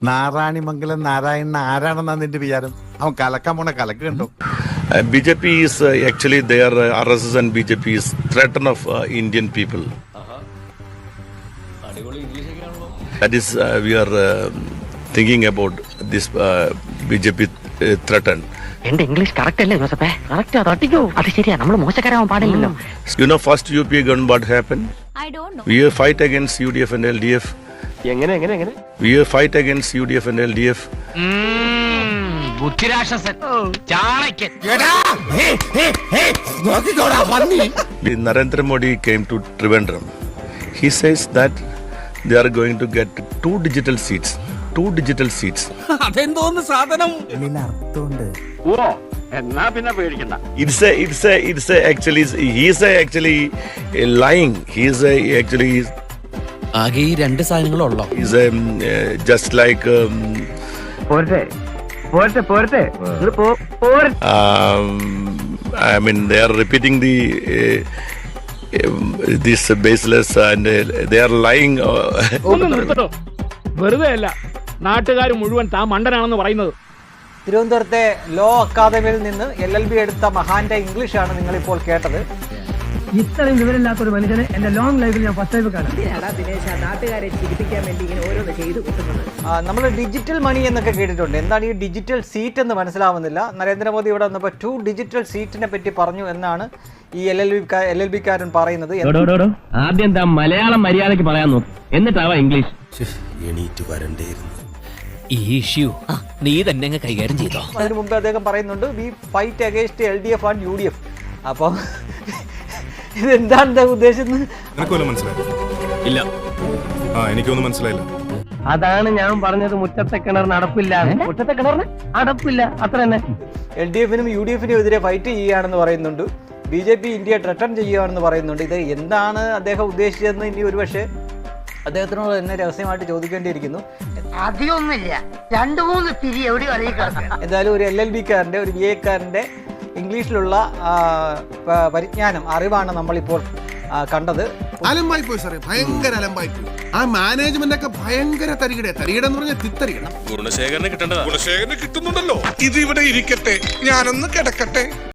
നാരായണിമംഗലം നാരായണൻ ആരാണെന്നാ നിന്റെ വിചാരം? അവൻ കലക്കാൻ പോണ കലക്ക് കണ്ടോ? BJP is actually their RSS and BJP is threaten of Indian people. That is we are thinking about this BJP threaten. എന്റെ English correct അല്ലേ ജോസഫേ? Correct തട്ടിക്കോ. അത് ശരിയാ, നമ്മൾ മോശക്കാരാവാൻ പാടില്ലല്ലോ. You know, first UPA government what happened? I don't know. We fight against UDF and LDF. എങ്ങനെ We fight against UDF and LDF. ബുദ്ധിരാക്ഷസൻ Chanakyan. Narendra Modi came to Trivandrum. He says that they are going to get two digital seats. അതെന്തോന്ന് സാധനം? ഓ എന്നാ പിന്നെ പേടിക്കണ്ട. It's a actually he's actually lying. He's actually ആകെ ഈ രണ്ട് സാധനങ്ങളുള്ളോ? he's just like പോരട്ടെ. I mean they are repeating the this baseless and they are lying. വെറുതെ അല്ല നാട്ടുകാർ മുഴുവൻ താൻ മണ്ടനാണെന്ന് പറയുന്നത്. തിരുവനന്തപുരത്തെ ലോ അക്കാദമിയിൽ നിന്ന് LLB എടുത്ത മഹാന്റെ ഇംഗ്ലീഷാണ് നിങ്ങളിപ്പോൾ കേട്ടത്. ഇത്രയും വിവരമില്ലാത്ത ഒരു മനുഷ്യനെ എന്റെ ലോങ് ലൈഫിൽ ഞാൻ ഫസ്റ്റ് ടൈം കാണാം. നാട്ടുകാരെ ചിരിപ്പിക്കാൻ വേണ്ടി ഇങ്ങനെ ഓരോന്ന് ചെയ്തു കൂട്ടുന്നത്. നമ്മൾ ഡിജിറ്റൽ മണി എന്നൊക്കെ കേട്ടിട്ടുണ്ട്. എന്താണ് ഈ ഡിജിറ്റൽ സീറ്റ് എന്ന് മനസ്സിലാവുന്നില്ല. നരേന്ദ്രമോദി ഇവിടെ വന്നപ്പോൾ 2 ഡിജിറ്റൽ സീറ്റിനെ പറ്റി പറഞ്ഞു എന്നാണ് ഈ LLB-കാരൻ പറയുന്നത്. ആദ്യം എന്താ മലയാളം മര്യാദക്ക് പറയാൻ നോക്കും, എന്നിട്ടാവാ ഇംഗ്ലീഷ്. എണീറ്റ് വരണ്ടേയിരുന്നു. ഈ ഇഷ്യൂ നീ തന്നെ കൈകാര്യം ചെയ്തോ? അതിനു മുമ്പ് അദ്ദേഹം പറയുന്നുണ്ട് V fight against LDF and UDF. അപ്പം ഇതെന്താണ് ഉദ്ദേശിച്ചത്? ഇല്ല, എനിക്കൊന്നും മനസ്സിലായില്ല. അതാണ് ഞാൻ പറഞ്ഞത്, മുറ്റത്തെ കിണറിന് അടപ്പില്ല. മുറ്റത്തെ കിണറിന് അടപ്പില്ല, അത്ര തന്നെ. LDF-നും UDF-നും എതിരെ ഫൈറ്റ് ചെയ്യുകയാണെന്ന് പറയുന്നുണ്ട്. BJP ഇന്ത്യ ത്രട്ടൺ ചെയ്യുകയാണെന്ന് പറയുന്നുണ്ട്. ഇത് എന്താണ് അദ്ദേഹം ഉദ്ദേശിച്ചതെന്ന് ഇനി ഒരുപക്ഷെ അദ്ദേഹത്തിനോട് തന്നെ രഹസ്യമായിട്ട് ചോദിക്കേണ്ടിയിരിക്കുന്നു. അധികമൊന്നുമില്ല, 2-3 തിരി എവിടെ അറിയിക്കാം. എന്തായാലും ഒരു LLB-കാരൻ്റെ ഒരു VA-കാരൻ്റെ ഇംഗ്ലീഷിലുള്ള പരിജ്ഞാനം, അറിവാണ് നമ്മളിപ്പോൾ കണ്ടത്. അലമ്പായി പോയി സാറേ, ഭയങ്കര അലമ്പായി പോയി. ആ മാനേജ്മെന്റ് ഒക്കെ ഭയങ്കര തരികിടെന്ന് പറഞ്ഞാൽ തിത്തരികണം. ഗുണശേഖരനെ കിട്ടുന്നുണ്ടല്ലോ. ഇത് ഇവിടെ ഇരിക്കട്ടെ, ഞാനൊന്ന് കിടക്കട്ടെ.